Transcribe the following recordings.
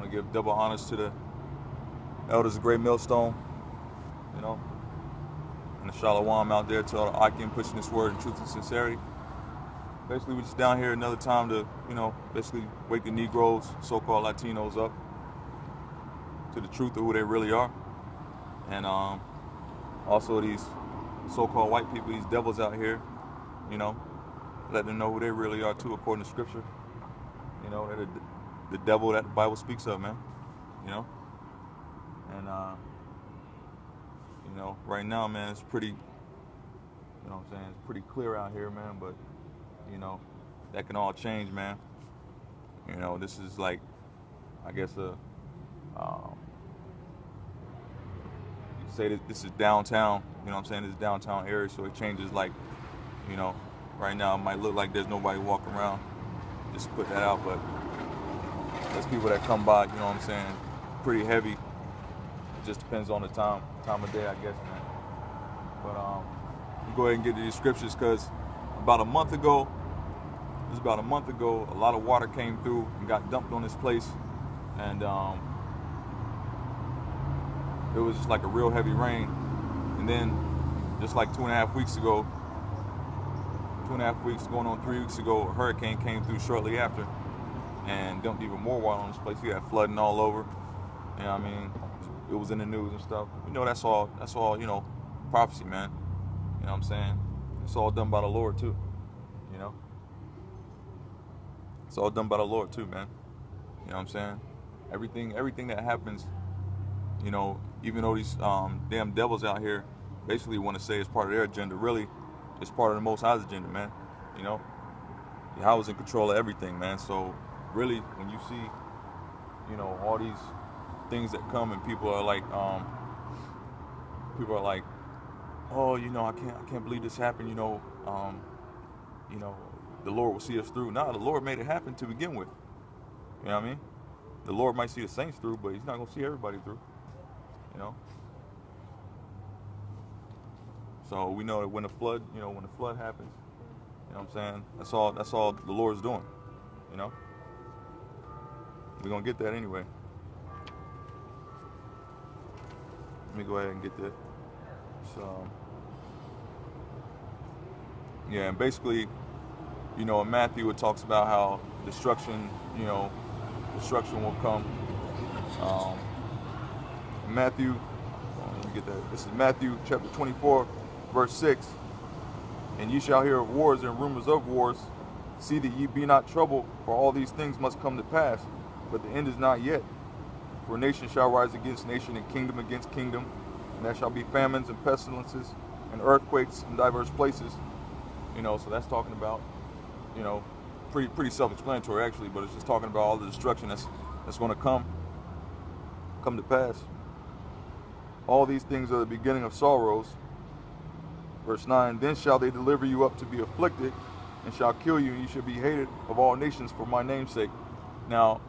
want to give double honors to the elders of Great Millstone, you know, and the Shalom out there to all the Akim pushing this word in truth and sincerity. Basically, we're just down here another time to, you know, basically wake the Negroes, so-called Latinos up to the truth of who they really are. And also these so-called white people, these devils out here, you know, let them know who they really are too, according to Scripture. You know, they're the devil that the Bible speaks of, man. You know, and you know, right now, man, it's pretty, you know what I'm saying, it's pretty clear out here, man. But you know, that can all change, man. You know, this is like, I guess you say that this is downtown. You know what I'm saying? This is downtown area, so it changes. Like, you know, right now it might look like there's nobody walking around. Just put that out, but there's people that come by. You know what I'm saying? Pretty heavy. It just depends on the time of day, I guess, man. But we'll go ahead and get to these scriptures, because about a month ago, a lot of water came through and got dumped on this place, and it was just like a real heavy rain. And then just like 2.5 weeks ago, 2.5 weeks going on 3 weeks ago, a hurricane came through shortly after and dumped even more water on this place. We had flooding all over. You know what I mean? It was in the news and stuff. You know, that's all, you know, prophecy, man. You know what I'm saying? It's all done by the Lord too, you know? It's all done by the Lord too, man. You know what I'm saying? Everything that happens, you know, even though these damn devils out here basically want to say it's part of their agenda, really, it's part of the Most High's agenda, man. You know? Yahweh's in control of everything, man. So really, when you see, you know, all these things that come and people are like, oh, you know, I can't believe this happened, you know, the Lord will see us through. Nah, the Lord made it happen to begin with. You know what I mean? The Lord might see the saints through, but he's not going to see everybody through, you know? So we know that when the flood happens, you know what I'm saying? That's all the Lord's doing, you know? We're going to get that anyway. Let me go ahead and get that. So, yeah, and basically, you know, in Matthew it talks about how destruction will come. Matthew, let me get that. This is Matthew chapter 24, verse 6. And ye shall hear of wars and rumors of wars. See that ye be not troubled, for all these things must come to pass, but the end is not yet. For nation shall rise against nation, and kingdom against kingdom, and there shall be famines and pestilences and earthquakes in diverse places. You know, so that's talking about, you know, pretty self-explanatory actually, but it's just talking about all the destruction that's going to come to pass. All these things are the beginning of sorrows. Verse 9, then shall they deliver you up to be afflicted, and shall kill you, and you shall be hated of all nations for my name's sake. Now,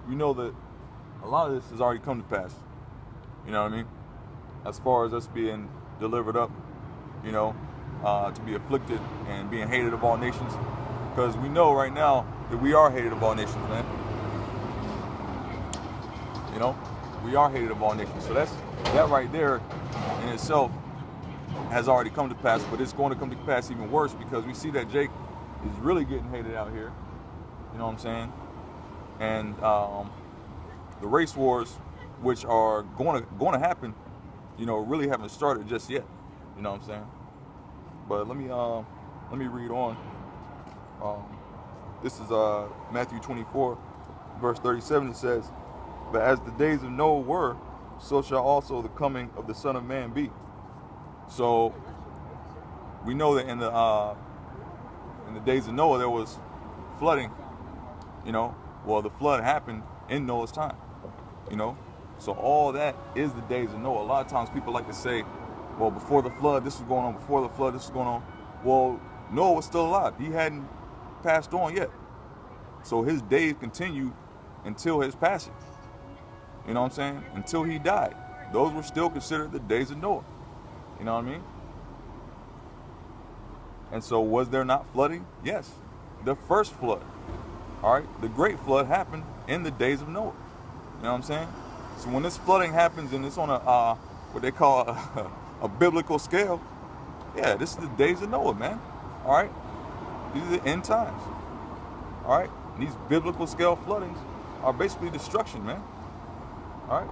you know that a lot of this has already come to pass. You know what I mean? As far as us being delivered up, you know, to be afflicted and being hated of all nations. Because we know right now that we are hated of all nations, man. You know? We are hated of all nations. So that right there in itself has already come to pass, but it's going to come to pass even worse, because we see that Jake is really getting hated out here. You know what I'm saying? And the race wars, which are going to happen, you know, really haven't started just yet. You know what I'm saying? But let me read on. This is Matthew 24, verse 37. It says, but as the days of Noah were, so shall also the coming of the Son of Man be. So we know that in the days of Noah there was flooding. You know, well, the flood happened in Noah's time. You know, so all that is the days of Noah. A lot of times people like to say, well, before the flood this was going on, before the flood this was going on. Well, Noah was still alive. He hadn't passed on yet. So his days continued until his passage. You know what I'm saying? Until he died. Those were still considered the days of Noah. You know what I mean? And so was there not flooding? Yes. The first flood. All right. The great flood happened in the days of Noah. You know what I'm saying? So when this flooding happens and it's on a what they call a biblical scale, yeah, this is the days of Noah, man. All right, these are the end times. All right, and these biblical scale floodings are basically destruction, man. All right,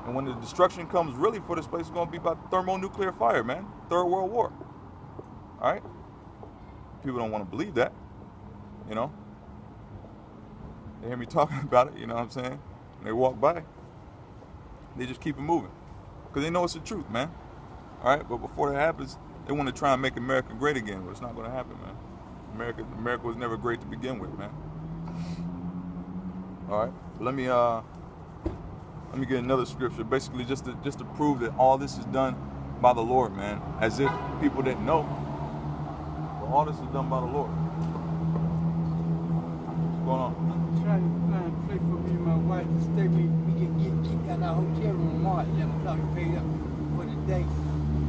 and when the destruction comes really for this place, it's gonna be about thermonuclear fire, man. Third World War. All right, people don't want to believe that, you know. They hear me talking about it, you know what I'm saying? And they walk by, they just keep it moving because they know it's the truth, man. All right, but before that happens, they want to try and make America great again, but it's not going to happen, man. America was never great to begin with, man. All right, but let me get another scripture, basically just to prove that all this is done by the Lord, man. As if people didn't know, but all this is done by the Lord. What's going on? Trying to find a place for me and my wife to stay. We can get kicked out of our hotel room tomorrow at 11 o'clock. We paid up for the day.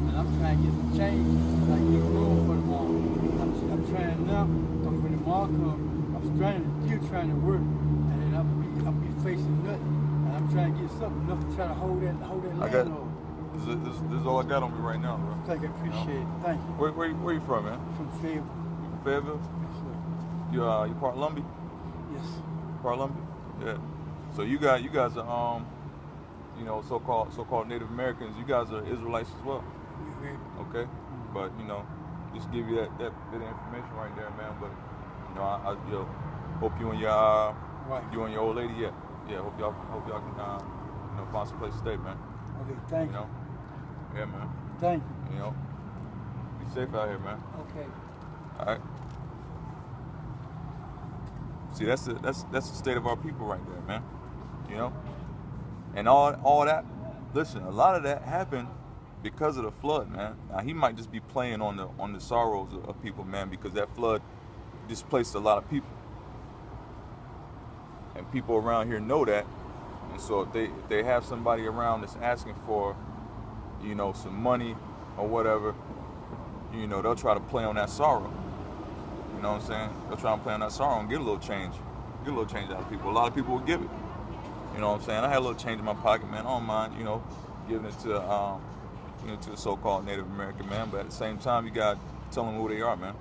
And I'm trying to get some change so I can get room for tomorrow. I'm trying now, because when tomorrow comes, I'm still trying to work. And then I'll be facing nothing. And I'm trying to get something enough to try to hold that landlord. This is all I got on me right now, bro. Thank you, I appreciate it. Thank you. Where you from, man? From Fayetteville. You from Fayetteville? Yes, sir. You part Lumbee? Yes. Part Lumbee? Yeah. So you guys are you know, so-called Native Americans. You guys are Israelites as well. Okay. But you know, just give you that bit of information right there, man. But you know, I hope you and your old lady, hope y'all can you know, find some place to stay, man. Okay, thank you. You know? Yeah, man. Thank you. You know, be safe out here, man. Okay. All right. See, that's the state of our people right there, man. You know, and all that. Listen, a lot of that happened because of the flood, man. Now he might just be playing on the sorrows of people, man, because that flood displaced a lot of people, and people around here know that. And so if they have somebody around that's asking for, you know, some money or whatever, you know, they'll try to play on that sorrow. You know what I'm saying? They'll try and play on that sorrow and get a little change out of people. A lot of people will give it. You know what I'm saying? I had a little change in my pocket, man. I don't mind, you know, giving it to to the so-called Native American man, but at the same time, you got to tell them who they are, man.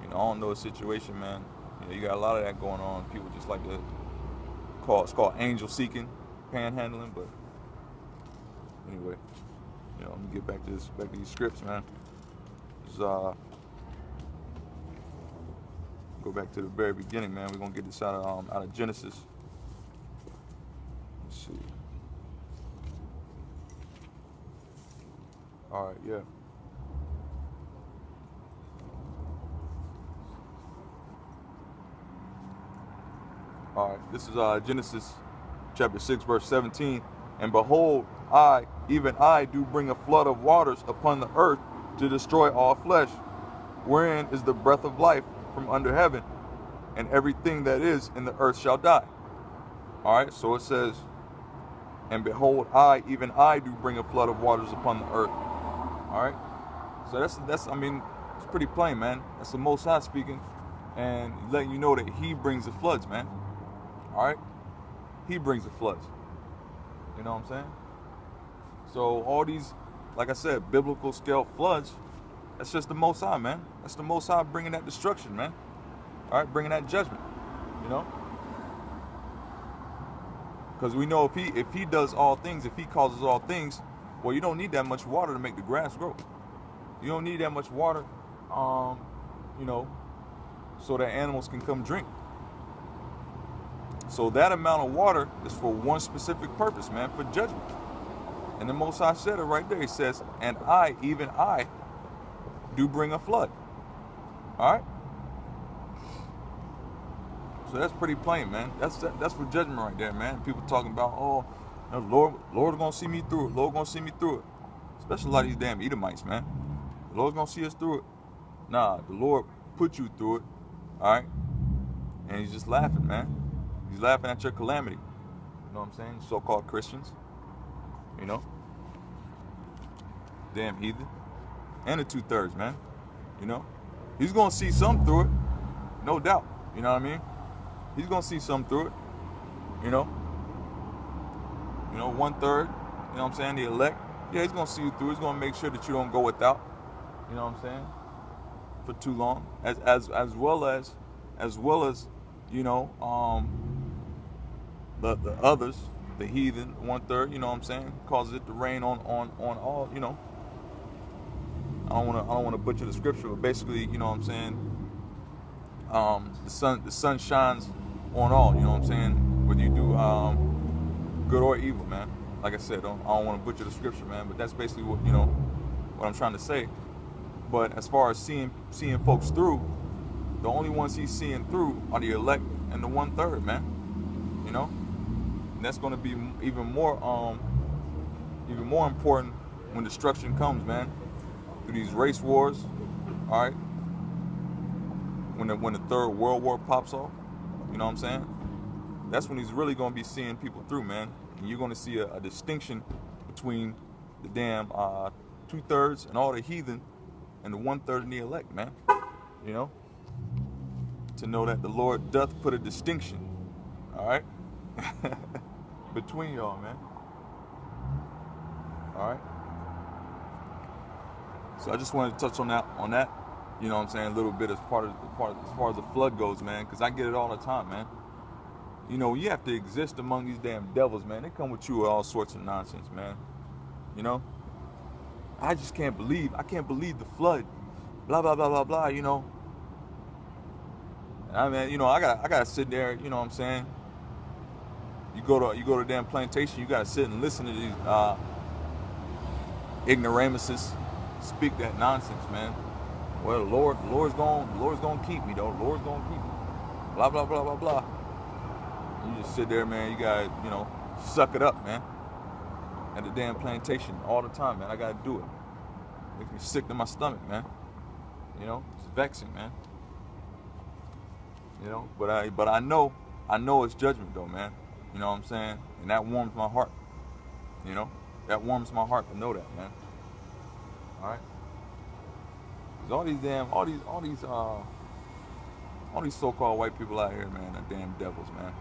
You know, I don't know the situation, man. You know, you got a lot of that going on. People just like to it's called angel seeking, panhandling, but anyway, you know, let me get back to these scripts, man. Go back to the very beginning, man. We're gonna get this out of Genesis. Let's see. All right, yeah. All right, this is Genesis chapter 6, verse 17. And behold, I, even I, do bring a flood of waters upon the earth to destroy all flesh, wherein is the breath of life from under heaven, and everything that is in the earth shall die. All right, so it says, and behold, I, even I, do bring a flood of waters upon the earth. All right, so that's I mean, it's pretty plain, man. That's the Most High speaking, and letting you know that He brings the floods, man. All right, He brings the floods. You know what I'm saying? So all these, like I said, biblical scale floods, that's just the Most High, man. That's the Most High bringing that destruction, man. All right, bringing that judgment, you know? Because we know if he does all things, if He causes all things, well, you don't need that much water to make the grass grow. You don't need that much water, you know, so that animals can come drink. So that amount of water is for one specific purpose, man, for judgment. And the Most High said it right there. He says, and I, even I, do bring a flood. All right? So that's pretty plain, man. That's for judgment right there, man. People talking about, oh, the Lord's going to see me through it. Lord's going to see me through it. Especially a lot of these damn Edomites, man. The Lord's going to see us through it. Nah, the Lord put you through it. All right? And He's just laughing, man. He's laughing at your calamity. You know what I'm saying? So-called Christians. You know? Damn heathen. And the 2/3, man. You know? He's going to see some through it. No doubt. You know what I mean? He's going to see some through it. You know, 1/3. You know what I'm saying? The elect. Yeah, he's gonna see you through. He's gonna make sure that you don't go without. You know what I'm saying? For too long, as well as the others, the heathen, 1/3. You know what I'm saying? Causes it to rain on all. I don't want to butcher the scripture, but basically, you know what I'm saying. The sun shines on all. You know what I'm saying? Whether you do good or evil, man. Like I said, I don't want to butcher the scripture, man. But that's basically what I'm trying to say. But as far as seeing folks through, the only ones he's seeing through are the elect and the 1/3, man. You know, and that's going to be even more important when destruction comes, man. Through these race wars, all right. When the third world war pops off, you know what I'm saying? That's when he's really going to be seeing people through, man. And you're going to see a distinction between the damn 2/3 and all the heathen and the 1/3 and the elect, man. You know? To know that the Lord doth put a distinction, all right? Between y'all, man. All right? So I just wanted to touch on that, you know what I'm saying, a little bit as far as the flood goes, man, because I get it all the time, man. You know, you have to exist among these damn devils, man. They come with you with all sorts of nonsense, man. You know? I can't believe the flood. Blah, blah, blah, blah, blah, you know. I mean, I gotta sit there, you know what I'm saying? You go to a damn plantation, you gotta sit and listen to these ignoramuses speak that nonsense, man. Well, the Lord's gonna keep me though. The Lord's gonna keep me. Blah blah blah blah blah. You just sit there, man. You gotta, suck it up, man. At the damn plantation all the time, man. I gotta do it. Makes me sick to my stomach, man. It's vexing, man. But I know it's judgment though, man. You know what I'm saying? And that warms my heart. That warms my heart to know that, man. All right. Cause all these so-called white people out here, man, are damn devils, man.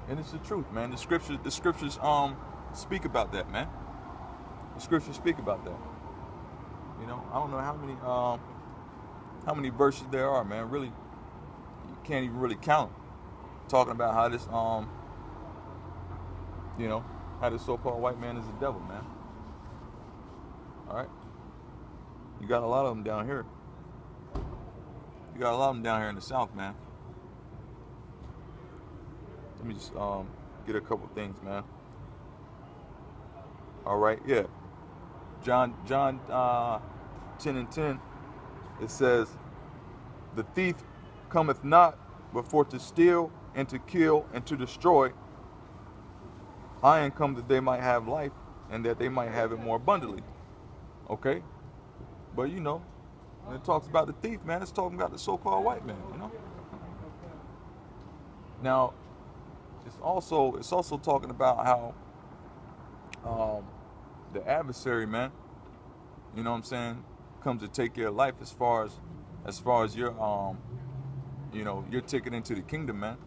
And it's the truth, man. The scriptures speak about that, man. The scriptures speak about that. I don't know how many verses there are, man. Really, you can't even really count them. Talking about how this how this so-called white man is the devil, man. All right. You got a lot of them down here. You got a lot of them down here in the South, man. Let me just get a couple things, man. All right, yeah. John 10:10. It says, "The thief cometh not but for to steal and to kill and to destroy. I am come that they might have life and that they might have it more abundantly." Okay? But when it talks about the thief, man, it's talking about the so-called white man, Now, it's also talking about how the adversary, man, you know what I'm saying, comes to take your life as far as your your ticket into the kingdom, man.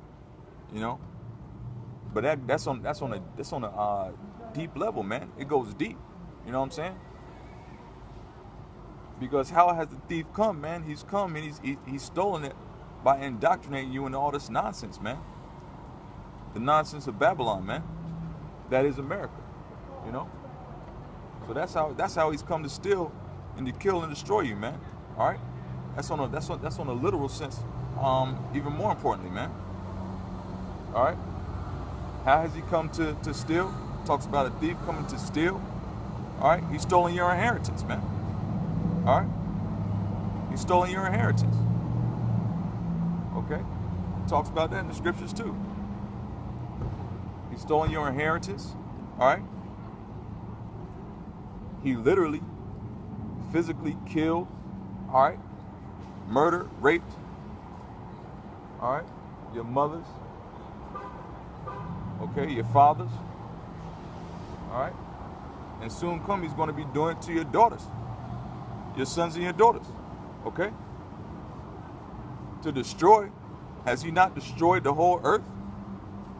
But that's on a deep level, man. It goes deep. You know what I'm saying? Because how has the thief come, man? He's come and he's stolen it by indoctrinating you into all this nonsense, man. The nonsense of Babylon, man. That is America, So that's how he's come to steal and to kill and destroy you, man. All right. That's on a literal sense. Even more importantly, man. All right. How has he come to steal? Talks about a thief coming to steal. All right. He's stolen your inheritance, man. All right. He's stolen your inheritance. Okay. Talks about that in the scriptures too. He's stolen your inheritance. All right. He literally, physically killed. All right. Murdered, raped. All right. Your mothers. Okay. Your fathers. All right. And soon come, he's going to be doing it to your daughters. Your sons and your daughters. Okay? To destroy. Has he not destroyed the whole earth?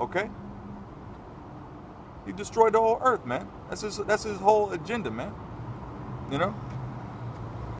Okay? He destroyed the whole earth, man. That's his whole agenda, man. You know?